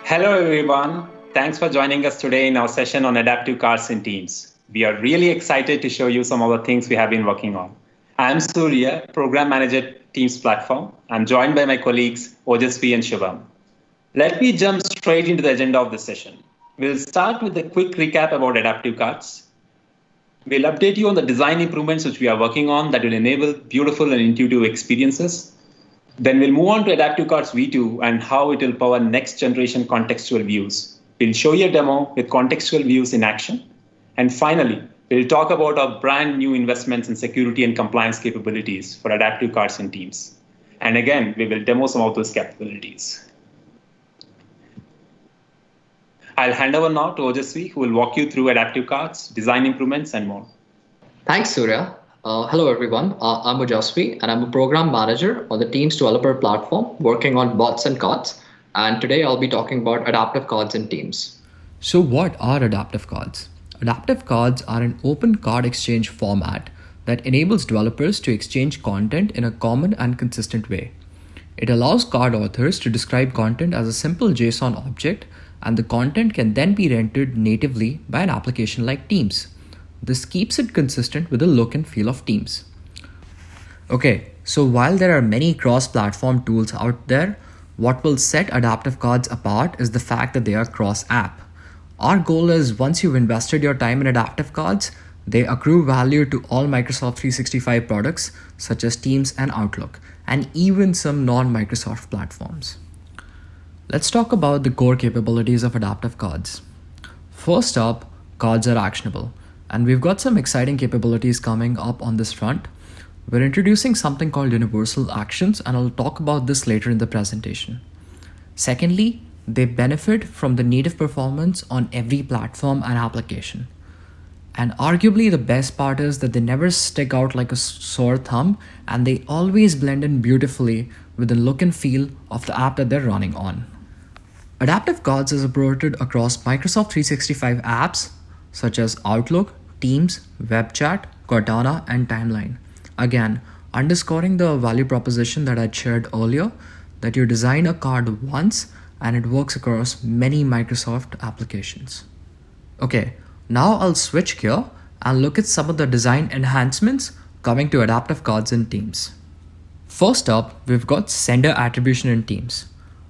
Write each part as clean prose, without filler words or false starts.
Hello, everyone. Thanks for joining us today in our session on adaptive cards in Teams. We are really excited to show you some of the things we have been working on. I'm Surya, Program Manager at Teams Platform. I'm joined by my colleagues Ojasvi and Shubham. Let me jump straight into the agenda of this session. We'll start with a quick recap about adaptive cards. We'll update you on the design improvements which we are working on that will enable beautiful and intuitive experiences. Then we'll move on to Adaptive Cards V2 and how it will power next generation contextual views. We'll show you a demo with contextual views in action. And finally, we'll talk about our brand new investments in security and compliance capabilities for Adaptive Cards in Teams. And again, we will demo some of those capabilities. I'll hand over now to Ojasvi, who will walk you through Adaptive Cards, design improvements, and more. Thanks, Surya. Hello, everyone. I'm Ujasvi, and I'm a program manager on the Teams developer platform working on bots and cards. And today I'll be talking about adaptive cards in Teams. So, what are adaptive cards? Adaptive cards are an open card exchange format that enables developers to exchange content in a common and consistent way. It allows card authors to describe content as a simple JSON object, and the content can then be rendered natively by an application like Teams. This keeps it consistent with the look and feel of Teams. Okay, so while there are many cross-platform tools out there, what will set adaptive cards apart is the fact that they are cross-app. Our goal is once you've invested your time in adaptive cards, they accrue value to all Microsoft 365 products such as Teams and Outlook, and even some non-Microsoft platforms. Let's talk about the core capabilities of adaptive cards. First up, cards are actionable. And we've got some exciting capabilities coming up on this front. We're introducing something called Universal Actions, and I'll talk about this later in the presentation. Secondly, they benefit from the native performance on every platform and application. And arguably the best part is that they never stick out like a sore thumb, and they always blend in beautifully with the look and feel of the app that they're running on. Adaptive cards is supported across Microsoft 365 apps such as Outlook, Teams, WebChat, Cortana, and Timeline. Again, underscoring the value proposition that I shared earlier, that you design a card once and it works across many Microsoft applications. Okay, now I'll switch gear and look at some of the design enhancements coming to adaptive cards in Teams. First up, we've got sender attribution in Teams.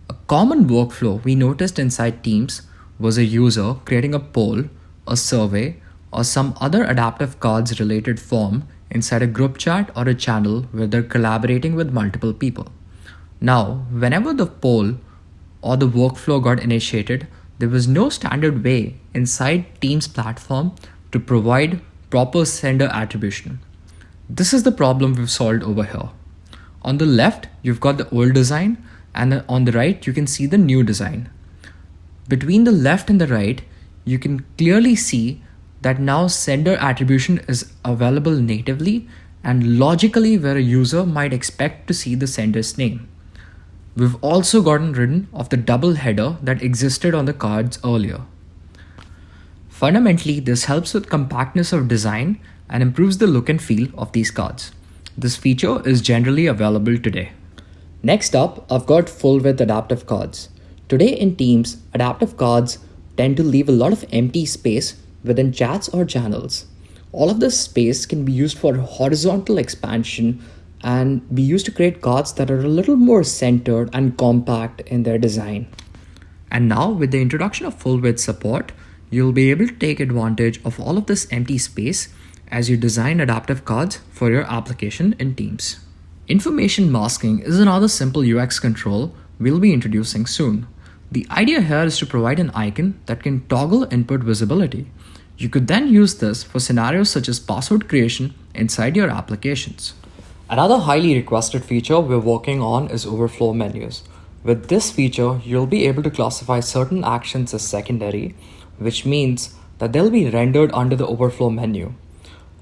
A common workflow we noticed inside Teams was a user creating a poll, a survey, or some other adaptive cards related form inside a group chat or a channel where they're collaborating with multiple people. Now, whenever the poll or the workflow got initiated, there was no standard way inside Teams platform to provide proper sender attribution. This is the problem we've solved over here. On the left, you've got the old design, and on the right, you can see the new design. Between the left and the right, you can clearly see that now sender attribution is available natively and logically where a user might expect to see the sender's name. We've also gotten rid of the double header that existed on the cards earlier. Fundamentally, this helps with compactness of design and improves the look and feel of these cards. This feature is generally available today. Next up, I've got full width adaptive cards. Today in Teams, adaptive cards tend to leave a lot of empty space within chats or channels. All of this space can be used for horizontal expansion and be used to create cards that are a little more centered and compact in their design. And now with the introduction of full width support, you'll be able to take advantage of all of this empty space as you design adaptive cards for your application in Teams. Information masking is another simple UX control we'll be introducing soon. The idea here is to provide an icon that can toggle input visibility. You could then use this for scenarios such as password creation inside your applications. Another highly requested feature we're working on is overflow menus. With this feature, you'll be able to classify certain actions as secondary, which means that they'll be rendered under the overflow menu.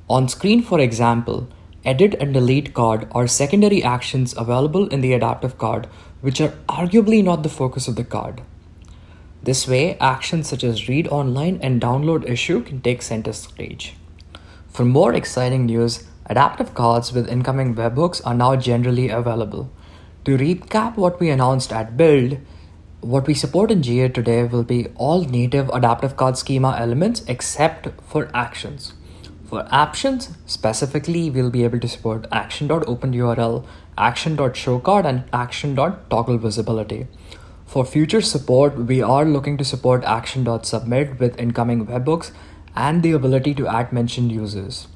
On screen, for example, edit and delete card are secondary actions available in the adaptive card, which are arguably not the focus of the card. This way, actions such as read online and download issue can take center stage. For more exciting news, adaptive cards with incoming webhooks are now generally available. To recap what we announced at Build, What we support in GA today will be all native adaptive card schema elements except for actions. For actions, specifically, we'll be able to support action.openURL, action.showCard, and action.toggleVisibility. For future support, we are looking to support action.submit with incoming webhooks and the ability to add mentioned users.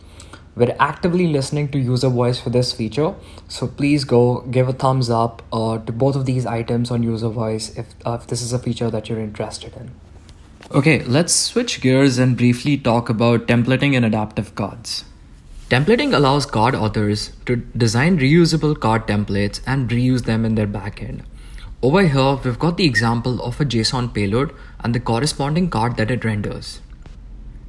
We're actively listening to user voice for this feature, so please go give a thumbs up to both of these items on user voice if this is a feature that you're interested in. Okay, let's switch gears and briefly talk about templating in adaptive cards. Templating allows card authors to design reusable card templates and reuse them in their backend. Over here, we've got the example of a JSON payload and the corresponding card that it renders.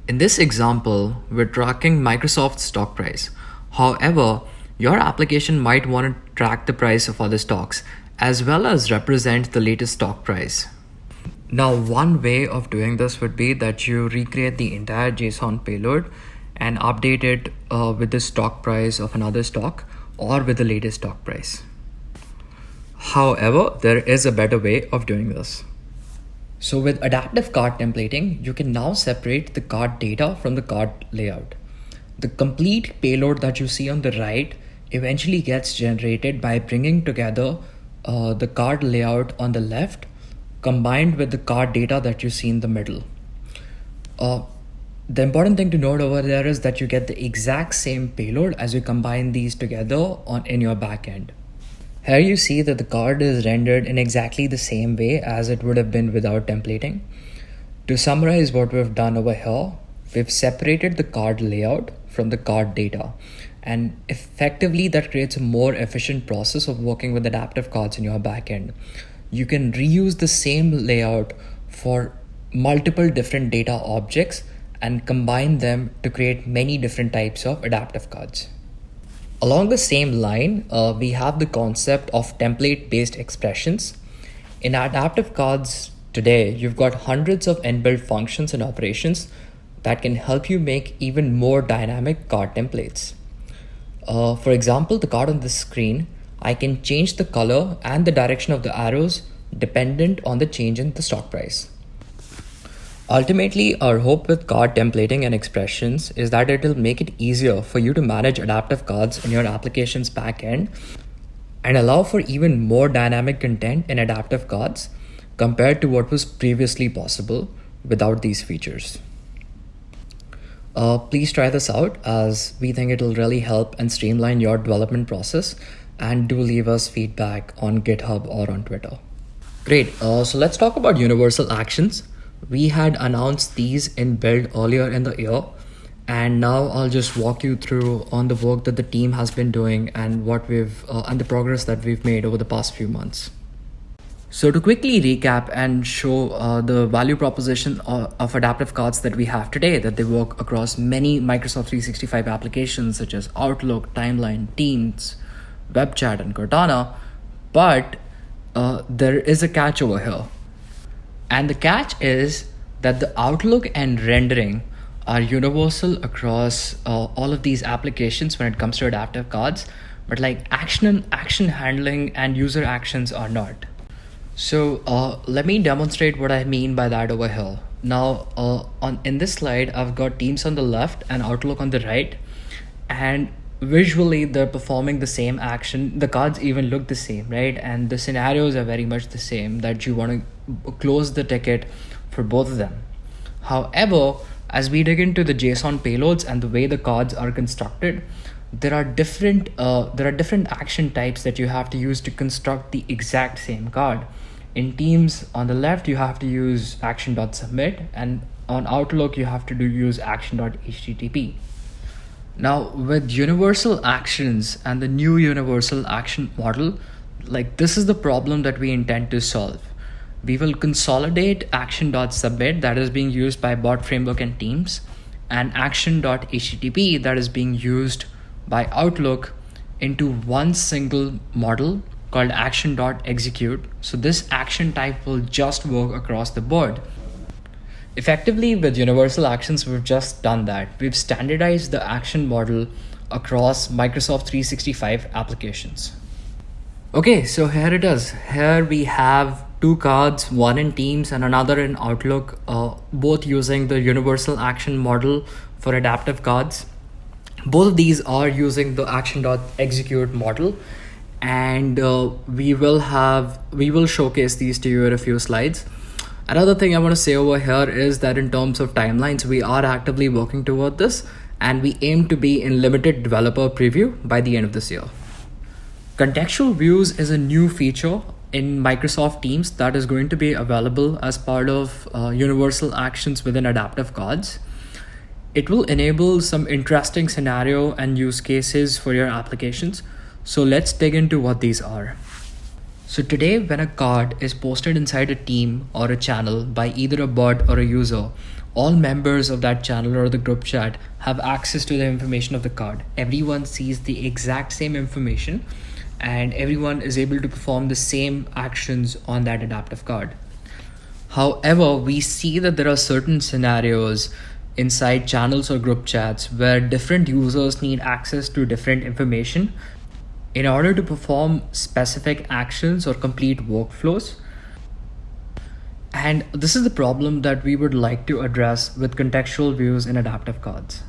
In this example, we're tracking Microsoft's stock price. However, your application might want to track the price of other stocks as well as represent the latest stock price. Now, one way of doing this would be that you recreate the entire JSON payload and update it with the stock price of another stock or with the latest stock price. However, there is a better way of doing this. So with adaptive card templating, you can now separate the card data from the card layout. The complete payload that you see on the right eventually gets generated by bringing together the card layout on the left combined with the card data that you see in the middle. The important thing to note over there is that you get the exact same payload as you combine these together in your backend. Here you see that the card is rendered in exactly the same way as it would have been without templating. To summarize what we've done over here, we've separated the card layout from the card data. And effectively that creates a more efficient process of working with adaptive cards in your backend. You can reuse the same layout for multiple different data objects and combine them to create many different types of adaptive cards. Along the same line, we have the concept of template-based expressions. In adaptive cards today, you've got hundreds of inbuilt functions and operations that can help you make even more dynamic card templates. For example, the card on the screen, I can change the color and the direction of the arrows dependent on the change in the stock price. Ultimately, our hope with card templating and expressions is that it will make it easier for you to manage adaptive cards in your application's backend and allow for even more dynamic content in adaptive cards compared to what was previously possible without these features. Please try this out as we think it will really help and streamline your development process, and do leave us feedback on GitHub or on Twitter. Great, so let's talk about universal actions. We had announced these in build earlier in the year, and now I'll just walk you through on the work that the team has been doing and what we've and the progress that we've made over the past few months. So to quickly recap and show the value proposition of adaptive cards that we have today, that they work across many Microsoft 365 applications such as Outlook, Timeline, Teams, Web Chat, and Cortana, but there is a catch over here. And the catch is that the Outlook and rendering are universal across all of these applications when it comes to adaptive cards, but like action handling and user actions are not. So let me demonstrate what I mean by that over here. Now in this slide, I've got Teams on the left and Outlook on the right, and visually they're performing the same action. The cards even look the same, right? And the scenarios are very much the same, that you want to close the ticket for both of them. However, as we dig into the JSON payloads and the way the cards are constructed, there are different action types that you have to use to construct the exact same card. In Teams on the left, you have to use action.submit, and on Outlook, you have to use action.http. Now with universal actions and the new universal action model, like this is the problem that we intend to solve. We will consolidate action.submit that is being used by Bot Framework and Teams, and action.http that is being used by Outlook into one single model called action.execute. So this action type will just work across the board. Effectively, with universal actions, we've just done that. We've standardized the action model across Microsoft 365 applications. Okay, so here it is. Here we have two cards, one in Teams and another in Outlook, both using the universal action model for adaptive cards. Both of these are using the action.execute model, and we will showcase these to you in a few slides. Another thing I want to say over here is that in terms of timelines, we are actively working toward this, and we aim to be in limited developer preview by the end of this year. Contextual views is a new feature in Microsoft Teams that is going to be available as part of universal actions within adaptive cards. It will enable some interesting scenario and use cases for your applications. So let's dig into what these are. So today, when a card is posted inside a team or a channel by either a bot or a user, all members of that channel or the group chat have access to the information of the card. Everyone sees the exact same information, and everyone is able to perform the same actions on that adaptive card. However, we see that there are certain scenarios inside channels or group chats where different users need access to different information in order to perform specific actions or complete workflows. And this is the problem that we would like to address with contextual views in adaptive cards.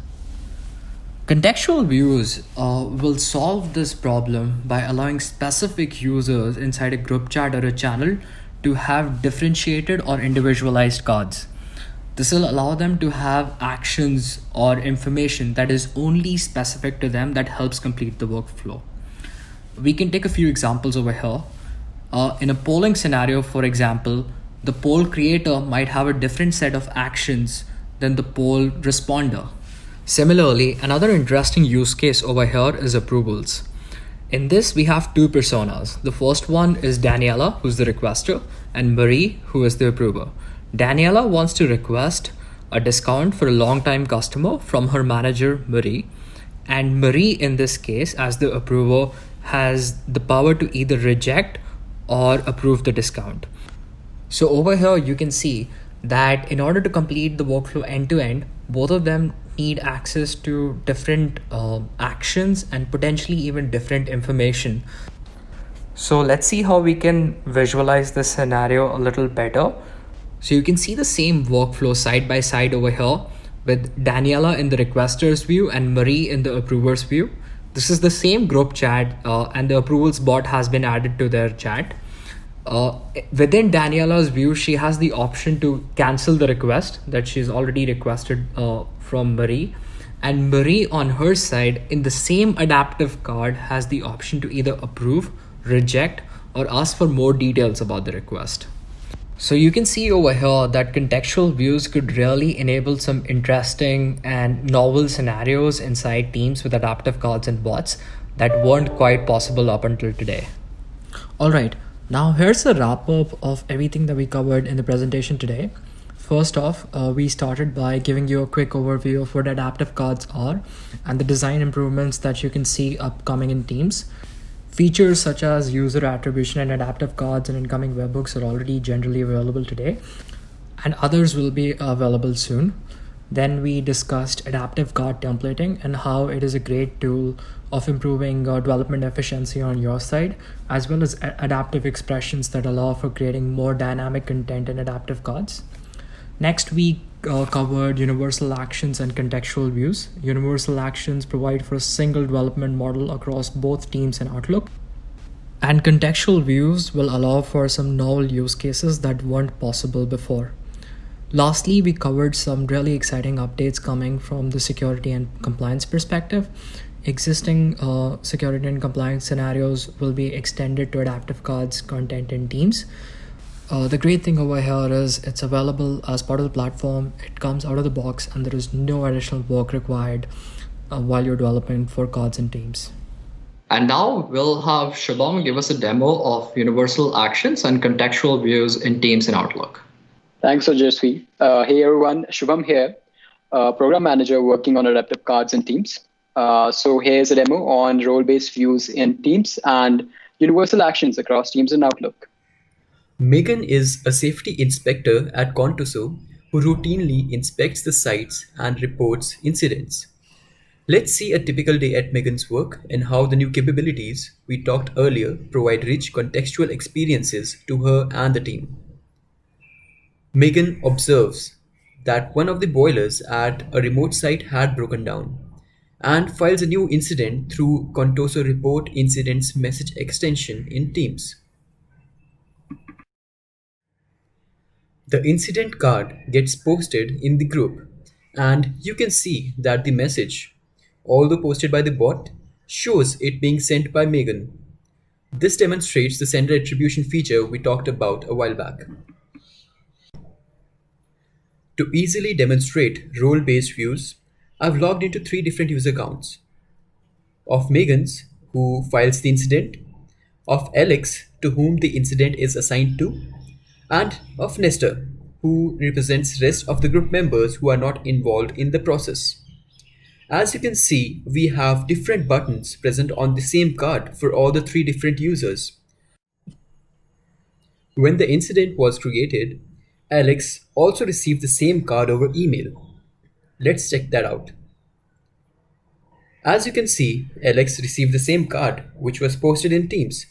Contextual views will solve this problem by allowing specific users inside a group chat or a channel to have differentiated or individualized cards. This will allow them to have actions or information that is only specific to them that helps complete the workflow. We can take a few examples over here. In a polling scenario, for example, the poll creator might have a different set of actions than the poll responder. Similarly, another interesting use case over here is approvals. In this, we have two personas. The first one is Daniela, who's the requester, and Marie, who is the approver. Daniela wants to request a discount for a long-time customer from her manager, Marie. And Marie, in this case, as the approver, has the power to either reject or approve the discount. So over here, you can see that in order to complete the workflow end to end, both of them need access to different actions and potentially even different information. So let's see how we can visualize this scenario a little better. So you can see the same workflow side by side over here with Daniela in the requester's view and Marie in the approver's view. This is the same group chat and the approvals bot has been added to their chat. Within Daniela's view, she has the option to cancel the request that she's already requested from Marie. And Marie on her side in the same adaptive card has the option to either approve, reject, or ask for more details about the request. So you can see over here that contextual views could really enable some interesting and novel scenarios inside teams with adaptive cards and bots that weren't quite possible up until today. All right, now here's a wrap up of everything that we covered in the presentation today. First off, we started by giving you a quick overview of what adaptive cards are and the design improvements that you can see upcoming in Teams. Features such as user attribution and adaptive cards and incoming webhooks are already generally available today, and others will be available soon. Then we discussed adaptive card templating and how it is a great tool of improving development efficiency on your side, as well as adaptive expressions that allow for creating more dynamic content in adaptive cards. Next, we covered universal actions and contextual views. Universal actions provide for a single development model across both Teams and Outlook. And contextual views will allow for some novel use cases that weren't possible before. Lastly, we covered some really exciting updates coming from the security and compliance perspective. Existing security and compliance scenarios will be extended to adaptive cards content in Teams. The great thing over here is it's available as part of the platform. It comes out of the box and there is no additional work required while you're developing for cards and Teams. And now we'll have Shubham give us a demo of universal actions and contextual views in Teams and Outlook. Thanks, Ojasvi. Hey everyone, Shubham here, program manager working on adaptive cards in Teams. So here's a demo on role-based views in Teams and universal actions across Teams and Outlook. Megan is a safety inspector at Contoso who routinely inspects the sites and reports incidents. Let's see a typical day at Megan's work and how the new capabilities we talked earlier provide rich contextual experiences to her and the team. Megan observes that one of the boilers at a remote site had broken down and files a new incident through Contoso Report Incidents message extension in Teams. The incident card gets posted in the group, and you can see that the message, although posted by the bot, shows it being sent by Megan. This demonstrates the sender attribution feature we talked about a while back. To easily demonstrate role-based views, I've logged into three different user accounts: of Megan's, who files the incident, of Alex, to whom the incident is assigned to, and of Nestor, who represents rest of the group members who are not involved in the process. As you can see, we have different buttons present on the same card for all the three different users. When the incident was created, Alex also received the same card over email. Let's check that out. As you can see, Alex received the same card which was posted in Teams,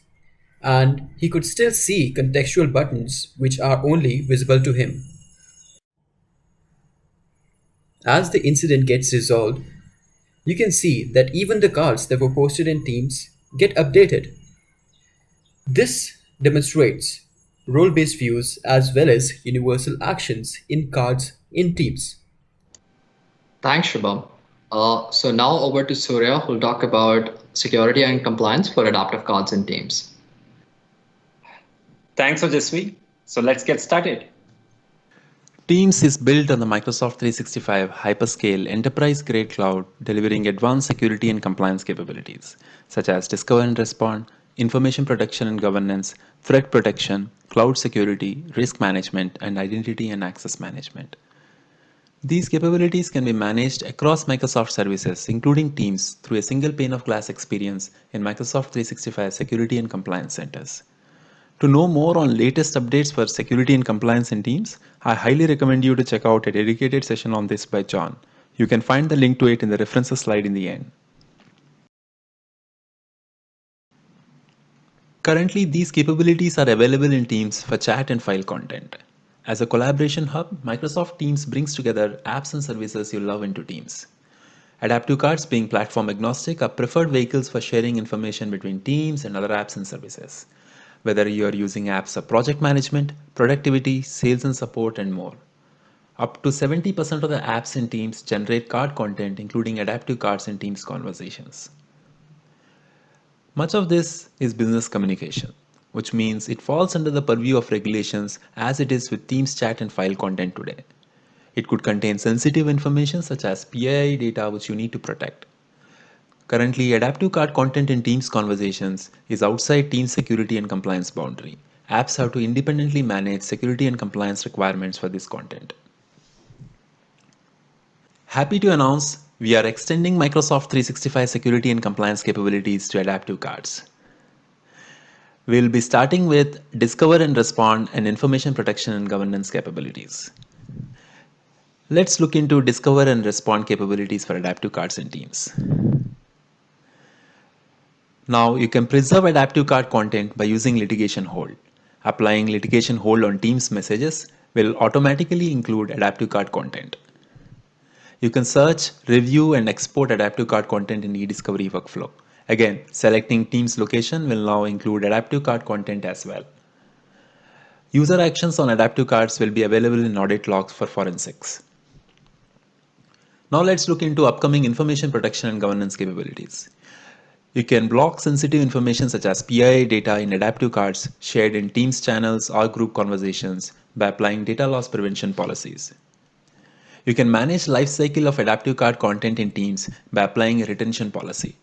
and he could still see contextual buttons which are only visible to him. As the incident gets resolved, you can see that even the cards that were posted in Teams get updated. This demonstrates role-based views as well as universal actions in cards in Teams. Thanks, Shubham. So now over to Surya, who'll talk about security and compliance for adaptive cards in Teams. Thanks, Ojasvi. So let's get started. Teams is built on the Microsoft 365 hyperscale enterprise-grade cloud, delivering advanced security and compliance capabilities, such as discover and respond, information protection and governance, threat protection, cloud security, risk management, and identity and access management. These capabilities can be managed across Microsoft services, including Teams, through a single pane of glass experience in Microsoft 365 security and compliance centers. To know more on latest updates for security and compliance in Teams, I highly recommend you to check out a dedicated session on this by John. You can find the link to it in the references slide in the end. Currently, these capabilities are available in Teams for chat and file content. As a collaboration hub, Microsoft Teams brings together apps and services you love into Teams. Adaptive cards, being platform agnostic, are preferred vehicles for sharing information between teams and other apps and services, whether you are using apps for project management, productivity, sales and support, and more. Up to 70% of the apps in Teams generate card content, including adaptive cards in Teams conversations. Much of this is business communication, which means it falls under the purview of regulations as it is with Teams chat and file content today. It could contain sensitive information such as PII data which you need to protect. Currently, adaptive card content in Teams conversations is outside Teams security and compliance boundary. Apps have to independently manage security and compliance requirements for this content. Happy to announce we are extending Microsoft 365 security and compliance capabilities to adaptive cards. We'll be starting with Discover and Respond and information protection and governance capabilities. Let's look into Discover and Respond capabilities for adaptive cards in Teams. Now you can preserve adaptive card content by using litigation hold. Applying litigation hold on Teams messages will automatically include adaptive card content. You can search, review, and export adaptive card content in eDiscovery workflow. Again, selecting Teams location will now include adaptive card content as well. User actions on adaptive cards will be available in audit logs for forensics. Now let's look into upcoming information protection and governance capabilities. You can block sensitive information such as PII data in adaptive cards shared in Teams channels or group conversations by applying data loss prevention policies. You can manage lifecycle of adaptive card content in Teams by applying a retention policy.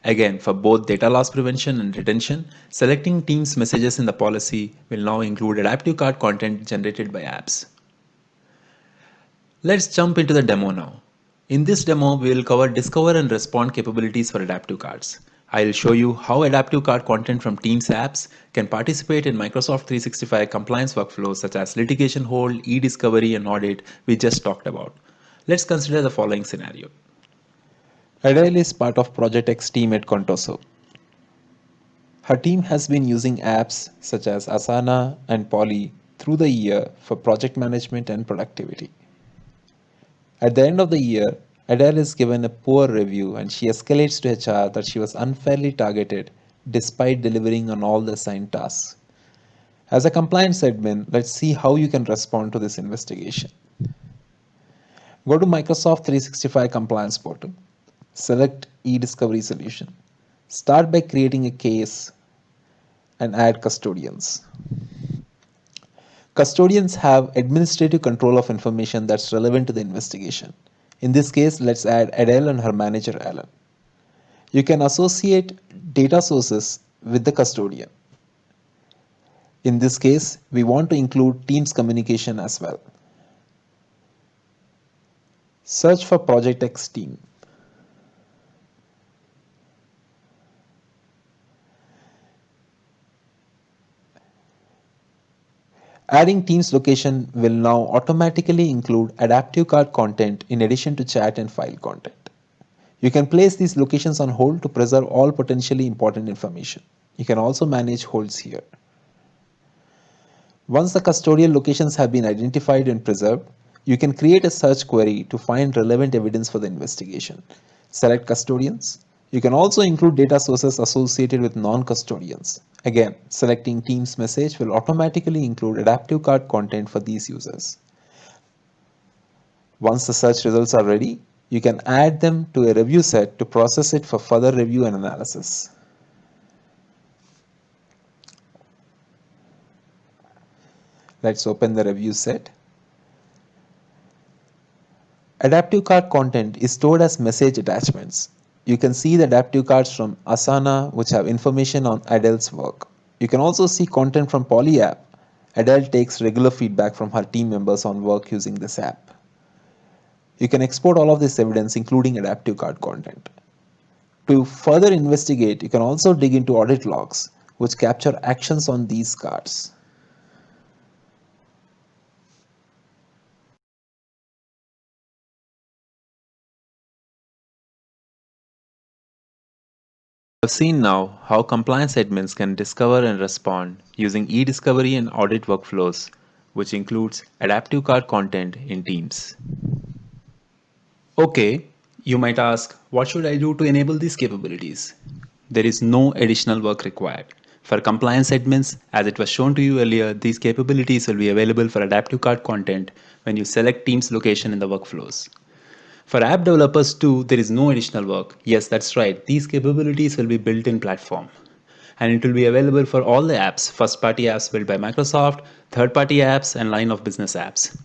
Again, for both data loss prevention and retention, selecting Teams messages in the policy will now include adaptive card content generated by apps. Let's jump into the demo now. In this demo, we will cover Discover and Respond capabilities for adaptive cards. I'll show you how adaptive card content from Teams apps can participate in Microsoft 365 compliance workflows such as litigation hold, e-discovery, and audit we just talked about. Let's consider the following scenario. Adele is part of Project X team at Contoso. Her team has been using apps such as Asana and Poly through the year for project management and productivity. At the end of the year, Adele is given a poor review and she escalates to HR that she was unfairly targeted despite delivering on all the assigned tasks. As a compliance admin, let's see how you can respond to this investigation. Go to Microsoft 365 Compliance Portal. Select eDiscovery Solution. Start by creating a case and add custodians. Custodians have administrative control of information that's relevant to the investigation. In this case, let's add Adele and her manager Alan. You can associate data sources with the custodian. In this case, we want to include Teams communication as well. Search for Project X team. Adding Teams location will now automatically include adaptive card content in addition to chat and file content. You can place these locations on hold to preserve all potentially important information. You can also manage holds here. Once the custodial locations have been identified and preserved, you can create a search query to find relevant evidence for the investigation. Select custodians. You can also include data sources associated with non-custodians. Again, selecting Teams message will automatically include adaptive card content for these users. Once the search results are ready, you can add them to a review set to process it for further review and analysis. Let's open the review set. Adaptive card content is stored as message attachments. You can see the adaptive cards from Asana, which have information on Adele's work. You can also see content from Poly app. Adele takes regular feedback from her team members on work using this app. You can export all of this evidence, including adaptive card content. To further investigate, you can also dig into audit logs, which capture actions on these cards. We have seen now how compliance admins can discover and respond using e-discovery and audit workflows, which includes adaptive card content in Teams. Okay, you might ask, what should I do to enable these capabilities? There is no additional work required. For compliance admins, as it was shown to you earlier, these capabilities will be available for adaptive card content when you select Teams location in the workflows. For app developers too, there is no additional work. Yes, that's right. These capabilities will be built in platform. And it will be available for all the apps, first-party apps built by Microsoft, third-party apps, and line of business apps.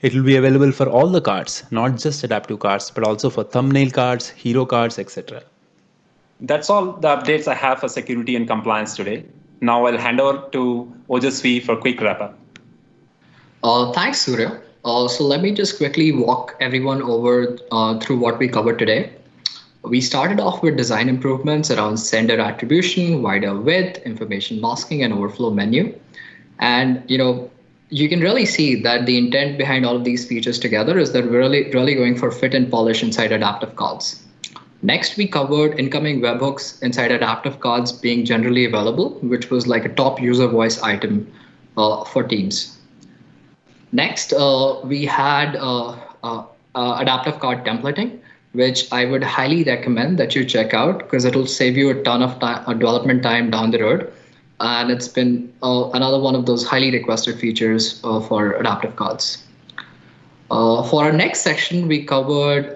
It will be available for all the cards, not just adaptive cards, but also for thumbnail cards, hero cards, etc. That's all the updates I have for security and compliance today. Now I'll hand over to Ojasvi for a quick wrap-up. Thanks, Surya. So let me just quickly walk everyone over through what we covered today. We started off with design improvements around sender attribution, wider width, information masking, and overflow menu. And you can really see that the intent behind all of these features together is that we're really going for fit and polish inside adaptive cards. Next, we covered incoming webhooks inside adaptive cards being generally available, which was like a top user voice item for Teams. Next, we had adaptive card templating, which I would highly recommend that you check out because it'll save you a ton of development time down the road. And it's been another one of those highly requested features for adaptive cards. For our next section, we covered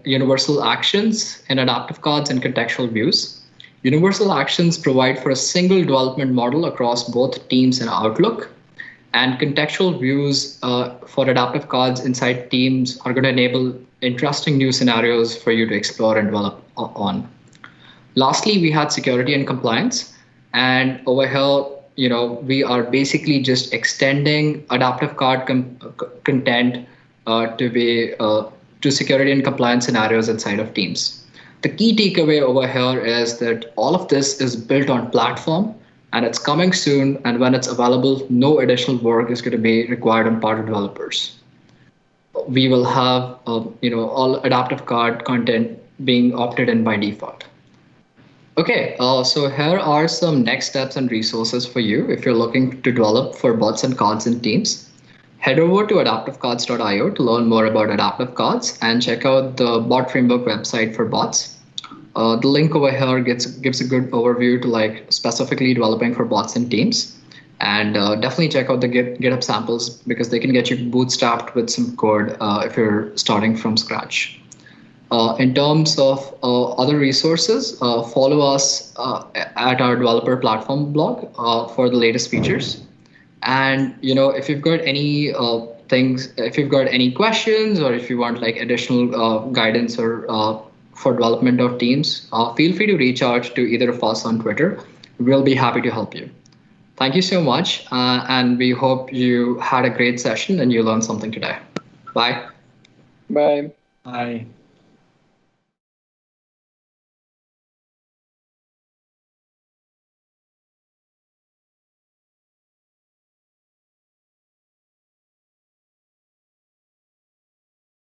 universal actions in adaptive cards and contextual views. Universal actions provide for a single development model across both Teams and Outlook. And contextual views for adaptive cards inside Teams are going to enable interesting new scenarios for you to explore and develop on. Lastly, we had security and compliance. And over here, we are basically just extending adaptive card content to security and compliance scenarios inside of Teams. The key takeaway over here is that all of this is built on platform and it's coming soon. And when it's available, no additional work is going to be required on part of developers. We will have, all adaptive card content being opted in by default. Okay, so here are some next steps and resources for you if you're looking to develop for bots and cards in Teams. Head over to adaptivecards.io to learn more about adaptive cards and check out the bot framework website for bots. The link over here gives a good overview to like specifically developing for bots in Teams. And definitely check out the GitHub samples because they can get you bootstrapped with some code if you're starting from scratch. In terms of other resources, follow us at our developer platform blog for the latest features. And if you've got any if you've got any questions, or if you want like additional guidance or for development of teams, feel free to reach out to either of us on Twitter. We'll be happy to help you. Thank you so much, and we hope you had a great session and you learned something today. Bye. Bye. Bye.